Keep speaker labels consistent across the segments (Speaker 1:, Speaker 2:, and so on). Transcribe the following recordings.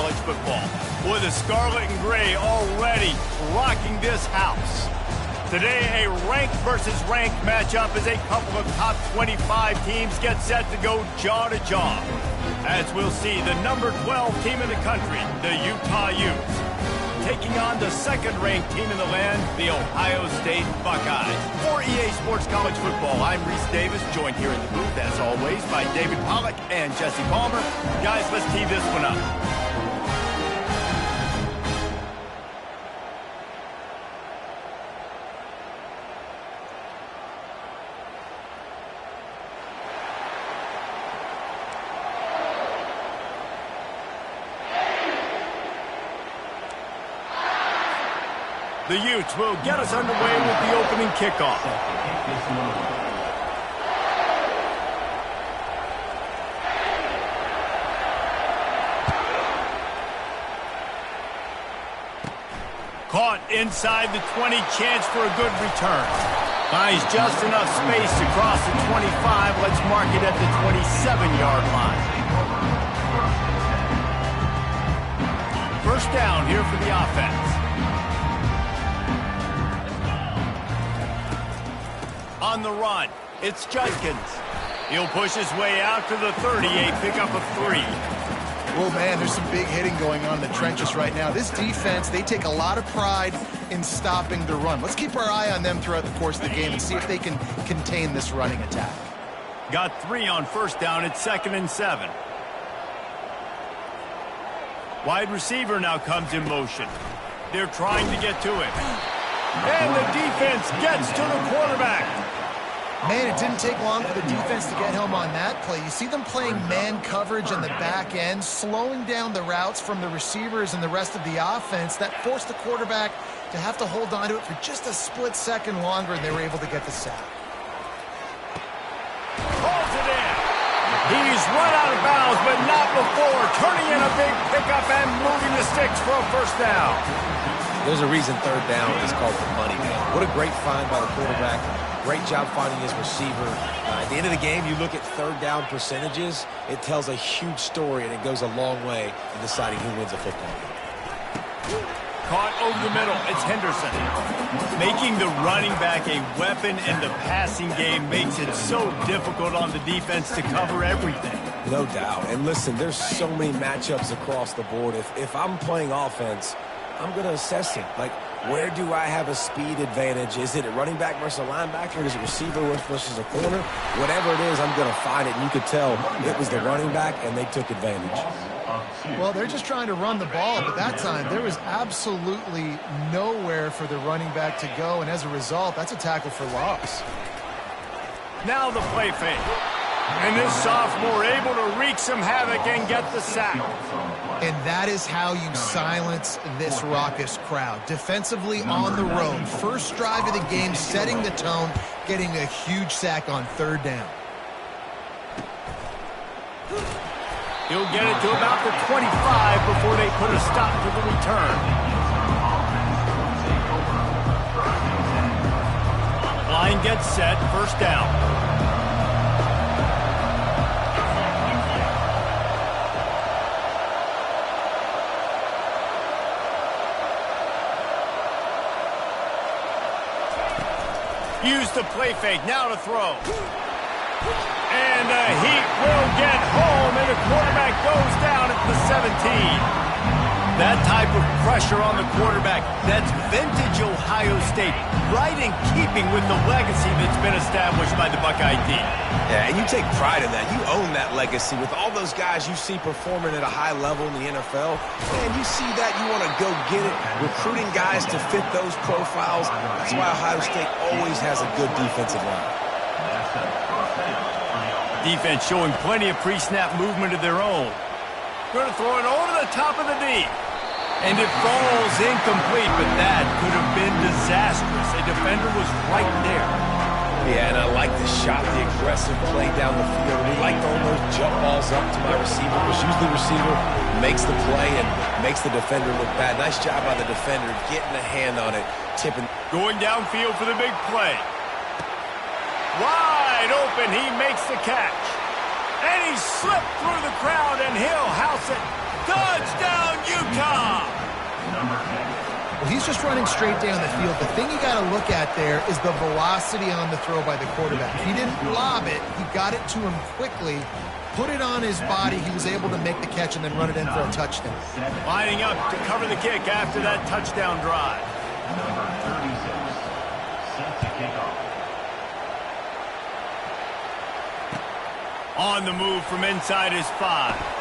Speaker 1: college football. Boy, the scarlet and gray already rocking this house. Today, a ranked versus ranked matchup as a couple of top 25 teams get set to go jaw to jaw. As we'll see, the number 12 team in the country, the Utah Utes, taking on the second-ranked team in the land, the Ohio State Buckeyes. For EA Sports College Football, I'm Reese Davis, joined here in the booth, as always, by David Pollack and Jesse Palmer. Guys, let's tee this one up. The Utes will get us underway with the opening kickoff. Caught inside the 20, chance for a good return. Finds just enough space to cross the 25. Let's mark it at the 27-yard line. First down here for the offense. On the run, it's Judkins. He'll push his way out to the 38, pickup of 3.
Speaker 2: Well, man, there's some big hitting going on in the trenches right now. This defense, they take a lot of pride in stopping the run. Let's keep our eye on them throughout the course of the game and see if they can contain this running attack.
Speaker 1: Got 3 on first down. It's 2nd and 7. Wide receiver now comes in motion. They're trying to get to it. And the defense gets to the quarterback.
Speaker 2: Man, it didn't take long for the defense to get home on that play. You see them playing man coverage in the back end, slowing down the routes from the receivers and the rest of the offense. That forced the quarterback to have to hold on to it for just a split second longer, and they were able to get the sack.
Speaker 1: Calls it in. He's run out of bounds, but not before turning in a big pickup and moving the sticks for a first down.
Speaker 3: There's a reason third down is called the money man. What a great find by the quarterback. Great job finding his receiver. At the end of the game, you look at third down percentages. It tells a huge story, and it goes a long way in deciding who wins a football game.
Speaker 1: Caught over the middle. It's Henderson. Making the running back a weapon in the passing game makes it so difficult on the defense to cover everything.
Speaker 3: No doubt. And listen, there's so many matchups across the board. If I'm playing offense, I'm going to assess it. Like, where do I have a speed advantage? Is it a running back versus a linebacker? Is it receiver versus a corner? Whatever it is, I'm going to find it. And you could tell it was the running back, and they took advantage.
Speaker 2: Well, they're just trying to run the ball, but that time there was absolutely nowhere for the running back to go, and as a result, that's a tackle for loss.
Speaker 1: Now the play fake. And this sophomore able to wreak some havoc and get the sack.
Speaker 2: And that is how you silence this raucous crowd. Defensively on the road. First drive of the game, setting the tone, getting a huge sack on third down.
Speaker 1: He'll get it to about the 25 before they put a stop to the return. Line gets set, first down. Use the play fake, now to throw. And the heat will get home, and the quarterback goes down at the 17. That type of pressure on the quarterback, that's vintage Ohio State, right in keeping with the legacy that's been established by the Buckeye team.
Speaker 3: Yeah, and you take pride in that. You own that legacy with all those guys you see performing at a high level in the NFL. And you see that, you want to go get it, recruiting guys to fit those profiles. That's why Ohio State always has a good defensive line.
Speaker 1: Defense showing plenty of pre-snap movement of their own. Going to throw it over the top of the knee. And it falls incomplete, but that could have been disastrous. A defender was right there.
Speaker 3: Yeah, and I like the shot, the aggressive play down the field. We like throwing those jump balls up to my receiver, because usually the receiver makes the play and makes the defender look bad. Nice job by the defender getting a hand on it, tipping.
Speaker 1: Going downfield for the big play. Wide open, he makes the catch. And he slipped through the crowd, and he'll house it. Touchdown,
Speaker 2: Well, he's just running straight down the field. The thing you got to look at there is the velocity on the throw by the quarterback. He didn't lob it. He got it to him quickly, put it on his body. He was able to make the catch and then run it in for a touchdown.
Speaker 1: Lining up to cover the kick after that touchdown drive.
Speaker 4: Number 36, set to kick off.
Speaker 1: On the move from inside his 5.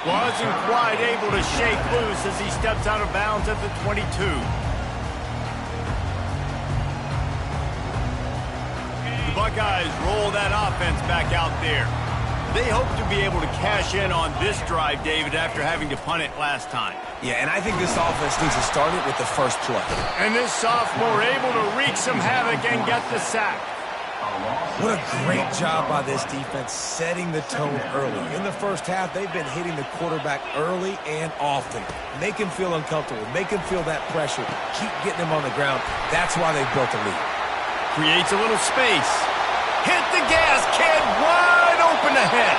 Speaker 1: Wasn't quite able to shake loose as he steps out of bounds at the 22. The Buckeyes roll that offense back out there. They hope to be able to cash in on this drive, David, after having to punt it last time.
Speaker 3: Yeah, and I think this offense needs to start it with the first play.
Speaker 1: And this sophomore able to wreak some havoc and get the sack.
Speaker 3: What a great job by this defense setting the tone early. In the first half, they've been hitting the quarterback early and often. Make him feel uncomfortable. Make him feel that pressure. Keep getting him on the ground. That's why they built the lead.
Speaker 1: Creates a little space. Hit the gas, kid. Wide open ahead.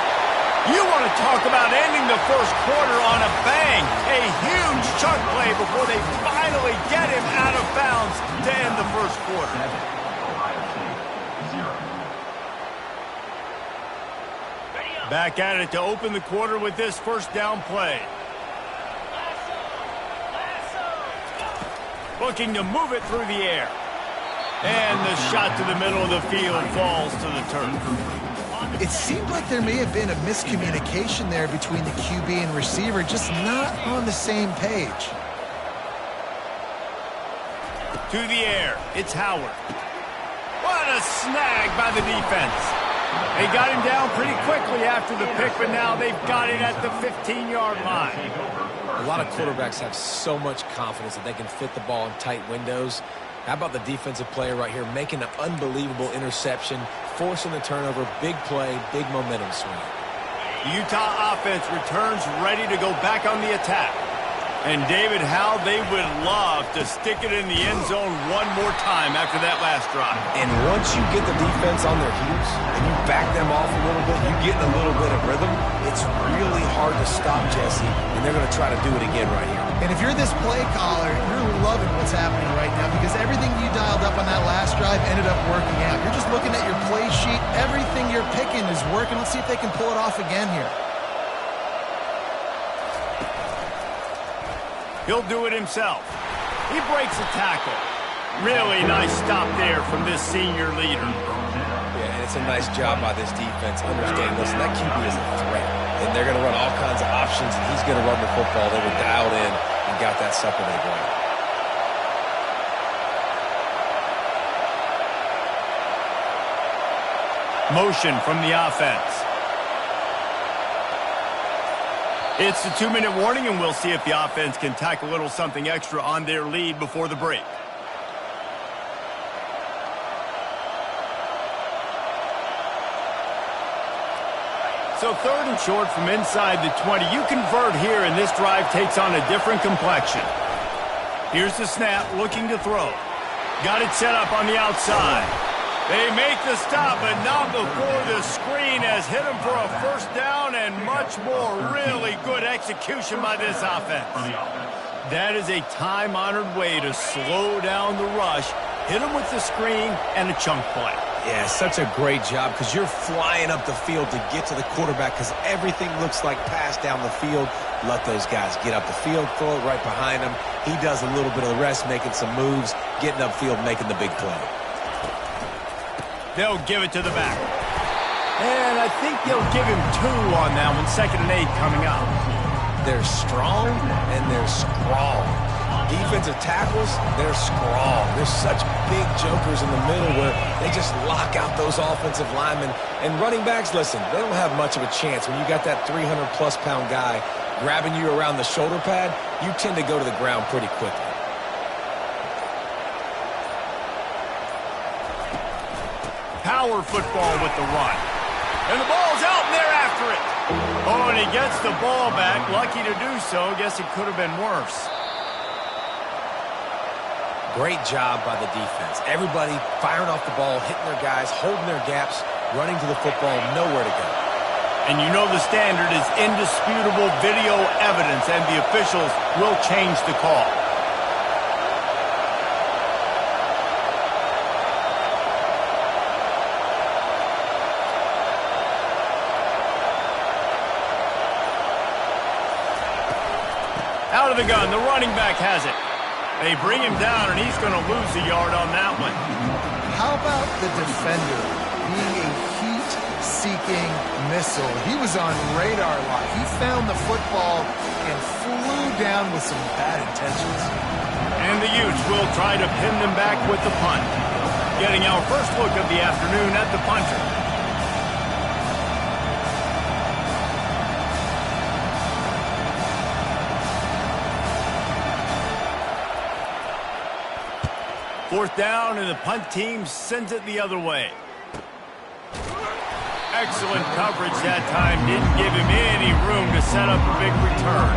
Speaker 1: You want to talk about ending the first quarter on a bang. A huge chunk play before they finally get him out of bounds to end the first quarter. Back at it to open the quarter with this first down play. Looking to move it through the air. And the shot to the middle of the field falls to the turf.
Speaker 2: It seemed like there may have been a miscommunication there between the QB and receiver, just not on the same page.
Speaker 1: To the air, it's Howard. What a snag by the defense. They got him down pretty quickly after the pick, but now they've got it at the 15-yard line.
Speaker 3: A lot of quarterbacks have so much confidence that they can fit the ball in tight windows. How about the defensive player right here making an unbelievable interception, forcing the turnover, big play, big momentum swing.
Speaker 1: The Utah offense returns ready to go back on the attack. And David, how they would love to stick it in the end zone one more time after that last drive.
Speaker 3: And once you get the defense on their heels and you back them off a little bit, you get a little bit of rhythm, it's really hard to stop Jesse, and they're going to try to do it again right here.
Speaker 2: And if you're this play caller, you're loving what's happening right now because everything you dialed up on that last drive ended up working out. You're just looking at your play sheet. Everything you're picking is working. Let's see if they can pull it off again here.
Speaker 1: He'll do it himself. He breaks a tackle. Really nice stop there from this senior leader.
Speaker 3: Yeah, and it's a nice job by this defense understanding, listen, that QB is a threat. And they're going to run all kinds of options, and he's going to run the football. They were dialed in and got that sucker to the ground.
Speaker 1: Motion from the offense. It's the 2-minute warning, and we'll see if the offense can tack a little something extra on their lead before the break. So 3rd and short from inside the 20. You convert here, and this drive takes on a different complexion. Here's the snap, looking to throw. Got it set up on the outside. They make the stop, but not before the screen has hit them for a first down and much more. Really good execution by this offense. That is a time-honored way to slow down the rush, hit them with the screen, and a chunk play.
Speaker 3: Yeah, such a great job because you're flying up the field to get to the quarterback because everything looks like pass down the field. Let those guys get up the field, throw it right behind him. He does a little bit of the rest, making some moves, getting upfield, making the big play.
Speaker 1: They'll give it to the back. And I think they'll give him 2 on that one. 2nd and 8 coming up.
Speaker 3: They're strong and they're scrawl. Defensive tackles, they're scrawl. There's such big jokers in the middle where they just lock out those offensive linemen. And running backs, listen, they don't have much of a chance. When you got that 300-plus pound guy grabbing you around the shoulder pad, you tend to go to the ground pretty quickly.
Speaker 1: Power football with the run. And the ball's out, and they're after it. Oh, and he gets the ball back. Lucky to do so. Guess it could have been worse.
Speaker 3: Great job by the defense. Everybody firing off the ball, hitting their guys, holding their gaps, running to the football, nowhere to go.
Speaker 1: And you know the standard is indisputable video evidence, and the officials will change the call. Out of the gun, the running back has it. They bring him down, and he's going to lose a yard on that one.
Speaker 2: How about the defender being a heat-seeking missile? He was on radar lock. He found the football and flew down with some bad intentions.
Speaker 1: And the Utes will try to pin them back with the punt. Getting our first look of the afternoon at the punter. Fourth down, and the punt team sends it the other way. Excellent coverage that time. Didn't give him any room to set up a big return.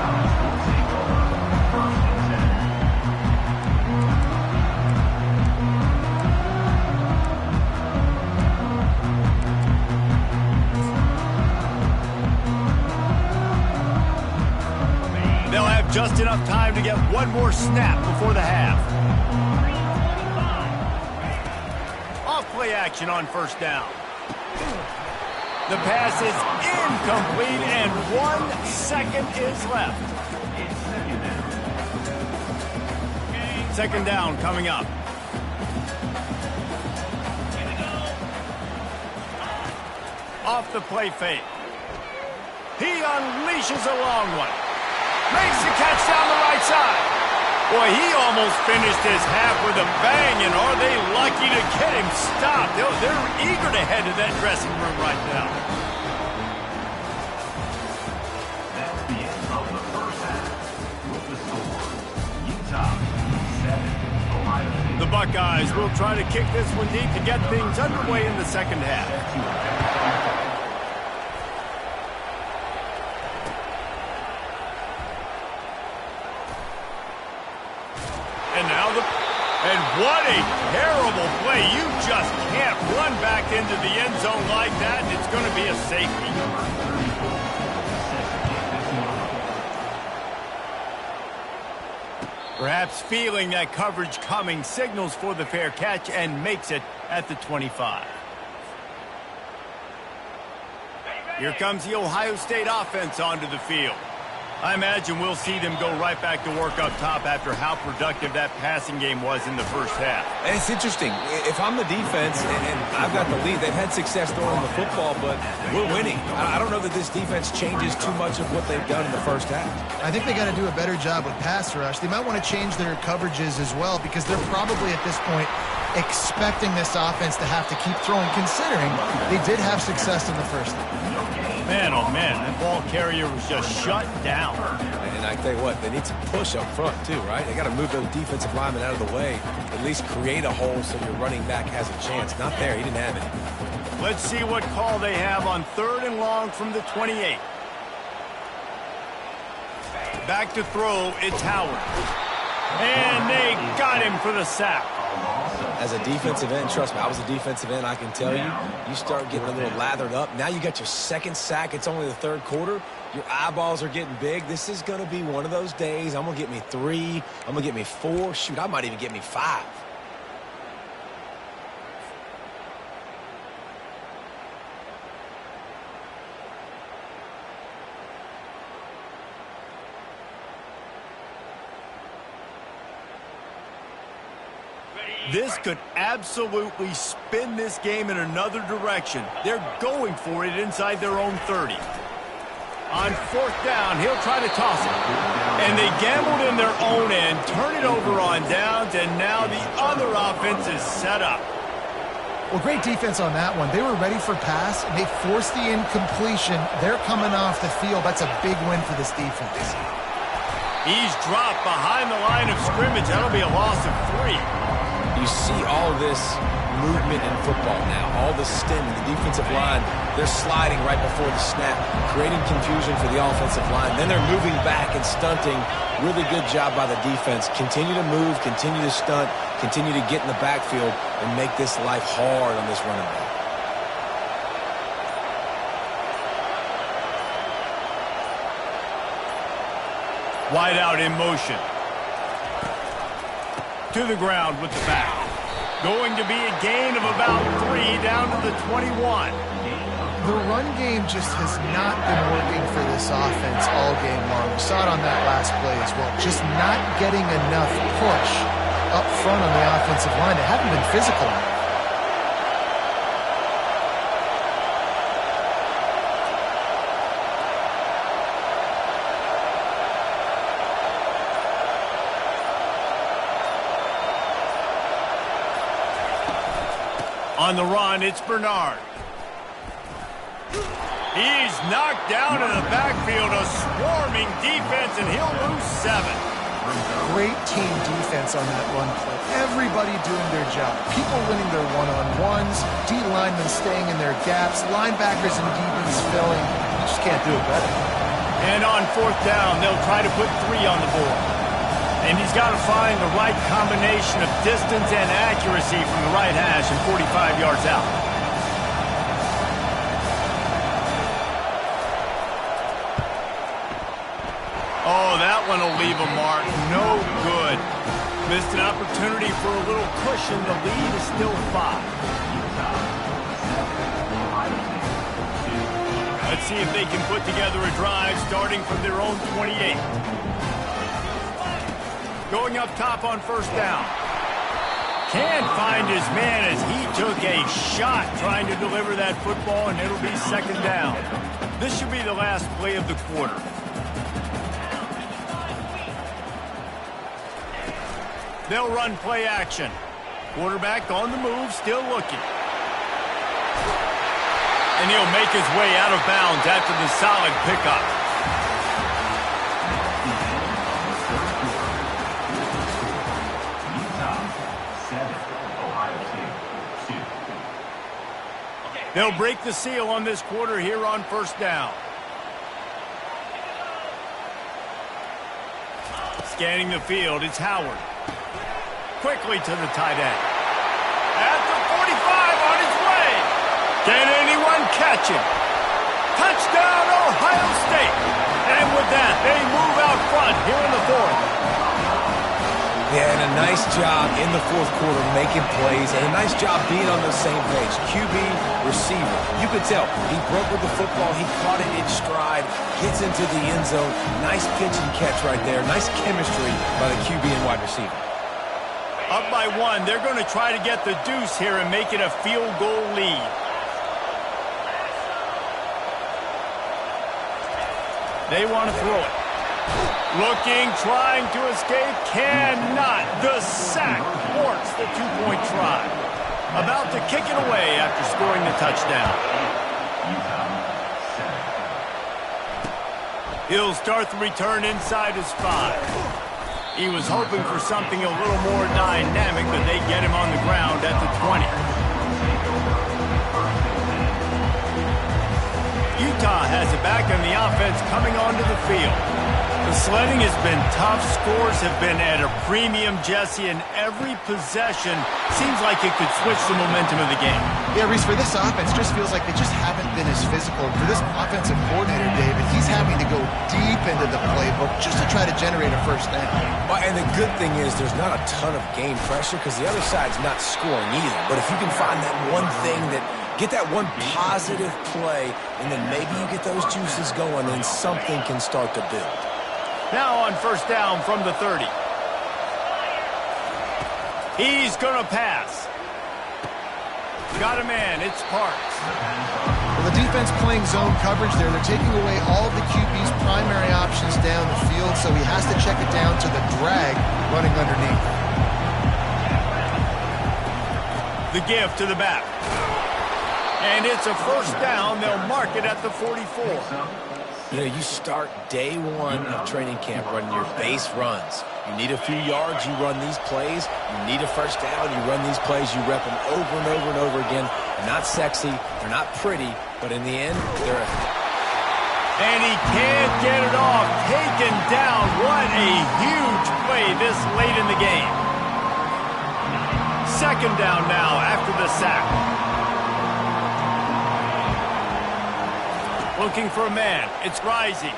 Speaker 1: They'll have just enough time to get one more snap before the half. Play action on first down. The pass is incomplete, and 1 second is left. Second down coming up. Off the play fake. He unleashes a long one. Makes the catch down the right side. Boy, he almost finished his half with a bang, and are they lucky to get him stopped? They're eager to head to that dressing room right now.
Speaker 4: That's the end of the first half. With the score, Utah 7, Ohio State.
Speaker 1: The Buckeyes will try to kick this one deep to get things underway in the second half. And what a terrible play. You just can't run back into the end zone like that, and it's going to be a safety. Perhaps feeling that coverage coming, signals for the fair catch and makes it at the 25. Here comes the Ohio State offense onto the field. I imagine we'll see them go right back to work up top after how productive that passing game was in the first half.
Speaker 3: And it's interesting. If I'm the defense and I've got the lead, they've had success throwing the football, but we're winning. I don't know that this defense changes too much of what they've done in the first half.
Speaker 2: I think they got to do a better job with pass rush. They might want to change their coverages as well, because they're probably at this point expecting this offense to have to keep throwing, considering they did have success in the first half.
Speaker 1: Man, oh man, that ball carrier was just shut down.
Speaker 3: And I tell you what, they need some push up front too, right? They got to move those defensive linemen out of the way, at least create a hole so your running back has a chance. Not there, he didn't have it.
Speaker 1: Let's see what call they have on 3rd and long from the 28. Back to throw, it's Howard. And they got him for the sack.
Speaker 3: As a defensive end, trust me, I was a defensive end, I can tell you, you start getting a little lathered up. Now you got your second sack. It's only the 3rd quarter. Your eyeballs are getting big. This is going to be one of those days. I'm going to get me 3. I'm going to get me 4. Shoot, I might even get me 5.
Speaker 1: This could absolutely spin this game in another direction. They're going for it inside their own 30. On 4th down, he'll try to toss it. And they gambled in their own end, turn it over on downs, and now the other offense is set up.
Speaker 2: Well, great defense on that one. They were ready for pass, and they forced the incompletion. They're coming off the field. That's a big win for this defense.
Speaker 1: He's dropped behind the line of scrimmage. That'll be a loss of 3.
Speaker 3: You see all this movement in football now, all the stemming, the defensive line, they're sliding right before the snap, creating confusion for the offensive line. Then they're moving back and stunting. Really good job by the defense. Continue to move, continue to stunt, continue to get in the backfield and make this life hard on this running back.
Speaker 1: Wide out in motion. To the ground with the back. Going to be a gain of about 3 down to the 21.
Speaker 2: The run game just has not been working for this offense all game long. We saw it on that last play as well. Just not getting enough push up front on the offensive line. They haven't been physical enough.
Speaker 1: On the run, it's Bernard. He's knocked down in the backfield, a swarming defense, and he'll lose 7.
Speaker 2: Great team defense on that run play. Everybody doing their job. People winning their one-on-ones, D linemen staying in their gaps, linebackers and DBs filling. You just can't do it better.
Speaker 1: And on 4th down, they'll try to put 3 on the board. And he's got to find the right combination of distance and accuracy from the right hash and 45 yards out. Oh, that one will leave a mark. No good. Missed an opportunity for a little cushion. The lead is still 5. Let's see if they can put together a drive starting from their own 28. Going up top on 1st down. Can't find his man as he took a shot trying to deliver that football, and it'll be 2nd down. This should be the last play of the quarter. They'll run play action. Quarterback on the move, still looking. And he'll make his way out of bounds after the solid pickup. They'll break the seal on this quarter here on 1st down. Scanning the field, it's Howard. Quickly to the tight end. At the 45 on his way. Can anyone catch him? Touchdown, Ohio State. And with that, they move out front here in the 4th.
Speaker 3: Yeah, and a nice job in the 4th quarter making plays, and a nice job being on the same page. QB, receiver. You could tell he broke with the football. He caught it in stride, gets into the end zone. Nice pitch and catch right there. Nice chemistry by the QB and wide receiver.
Speaker 1: Up by 1. They're going to try to get the deuce here and make it a field goal lead. They want to throw it. Looking, trying to escape, cannot. The sack thwarts the 2-point try. About to kick it away after scoring the touchdown. He'll start the return inside his 5. He was hoping for something a little more dynamic, but they get him on the ground at the 20. Utah has it back on the offense coming onto the field. The sledding has been tough. Scores have been at a premium, Jesse, and every possession seems like it could switch the momentum of the game.
Speaker 2: Yeah, Reese, for this offense, just feels like they just haven't been as physical. For this offensive coordinator, David, he's having to go deep into the playbook just to try to generate a 1st down.
Speaker 3: Well, and the good thing is there's not a ton of game pressure because the other side's not scoring either. But if you can find that one thing that get that one positive play, and then maybe you get those juices going, and something can start to build.
Speaker 1: Now on 1st down from the 30. He's going to pass. Got a man. It's Parks.
Speaker 2: Well, the defense playing zone coverage there. They're taking away all of the QB's primary options down the field, so he has to check it down to the drag running underneath.
Speaker 1: The give to the back. And it's a 1st down. They'll mark it at the 44.
Speaker 3: You know, you start day 1 of training camp running your base runs. You need a few yards, you run these plays. You need a 1st down, you run these plays. You rep them over and over and over again. They're not sexy, they're not pretty, but in the end, they're
Speaker 1: and he can't get it off. Taken down. What a huge play this late in the game. 2nd down now after the sack. Looking for a man. It's Rising.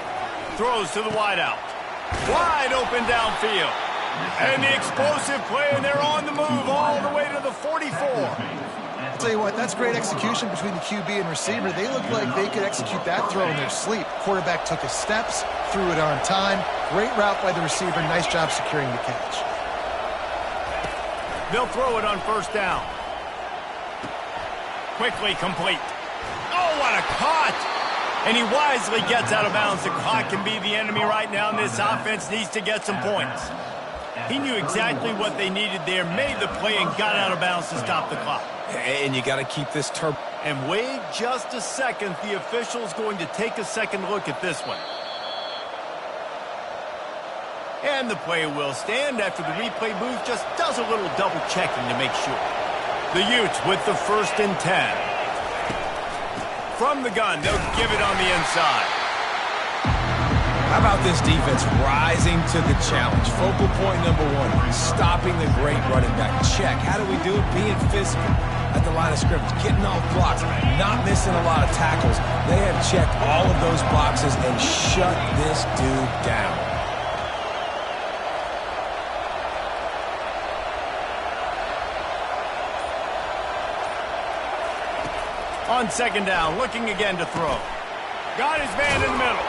Speaker 1: Throws to the wideout. Wide open downfield. And the explosive play, and they're on the move all the way to the 44.
Speaker 2: I'll tell you what, that's great execution between the QB and receiver. They looked like they could execute that throw in their sleep. Quarterback took his steps, threw it on time. Great route by the receiver. Nice job securing the catch.
Speaker 1: They'll throw it on first down. Quickly complete. Oh, what a caught! And he wisely gets out of bounds. The clock can be the enemy right now, and this offense needs to get some points. He knew exactly what they needed there, made the play, and got out of bounds to stop the clock.
Speaker 3: And you got to keep this turbo.
Speaker 1: And wait just a second. The official's going to take a second look at this one. And the play will stand after the replay booth just does a little double checking to make sure. The Utes with the 1st and 10. From the gun, they'll give it on the inside.
Speaker 3: How about this defense rising to the challenge? Focal point number 1, stopping the great running back. Check. How do we do it? Being physical at the line of scrimmage, getting off blocks, not missing a lot of tackles. They have checked all of those boxes and shut this dude down.
Speaker 1: On second down, looking again to throw. Got his man in the middle.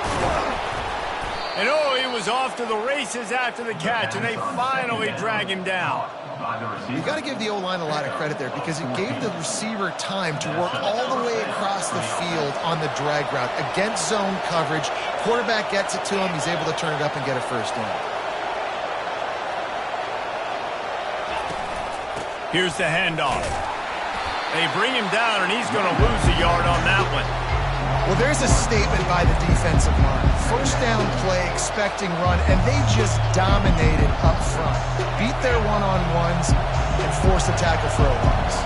Speaker 1: And oh, he was off to the races after the catch, and they finally drag him down.
Speaker 2: You got to give the O-line a lot of credit there because it gave the receiver time to work all the way across the field on the drag route against zone coverage. Quarterback gets it to him. He's able to turn it up and get a first down.
Speaker 1: Here's the handoff. They bring him down, and he's going to lose a yard on that one.
Speaker 2: Well, there's a statement by the defensive line. First down play, expecting run, and they just dominated up front. Beat their one-on-ones and forced a tackle for a loss.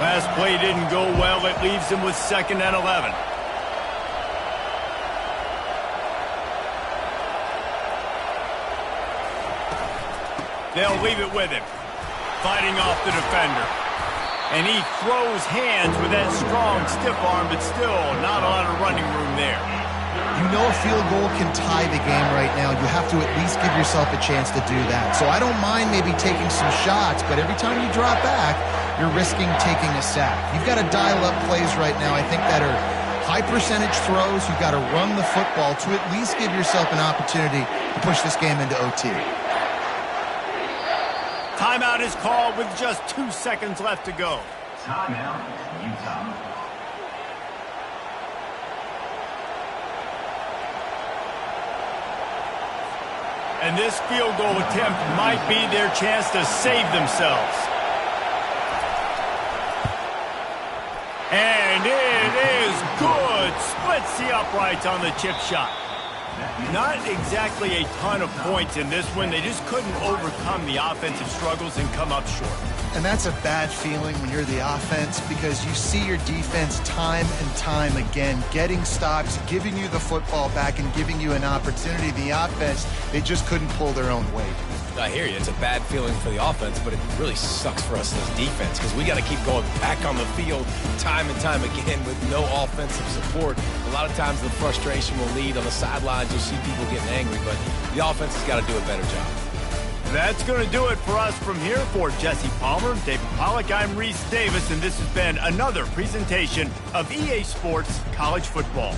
Speaker 1: Last play didn't go well. It leaves them with 2nd and 11. They'll leave it with him. Fighting off the defender. And he throws hands with that strong, stiff arm, but still not a lot of running room there.
Speaker 2: You know a field goal can tie the game right now. You have to at least give yourself a chance to do that. So I don't mind maybe taking some shots, but every time you drop back, you're risking taking a sack. You've got to dial up plays right now, I think, that are high percentage throws. You've got to run the football to at least give yourself an opportunity to push this game into OT.
Speaker 1: Timeout is called with just 2 seconds left to go.
Speaker 4: Timeout, Utah.
Speaker 1: And this field goal attempt might be their chance to save themselves. And it is good. Splits the uprights on the chip shot. Not exactly a ton of points in this one. They just couldn't overcome the offensive struggles and come up short.
Speaker 2: And that's a bad feeling when you're the offense because you see your defense time and time again getting stops, giving you the football back, and giving you an opportunity. The offense, they just couldn't pull their own weight.
Speaker 3: I hear you. It's a bad feeling for the offense, but it really sucks for us as defense because we got to keep going back on the field time and time again with no offensive support. A lot of times the frustration will lead on the sidelines. You'll see people getting angry, but the offense has got to do a better job.
Speaker 1: That's going to do it for us from here. For Jesse Palmer, David Pollack, I'm Reese Davis, and this has been another presentation of EA Sports College Football.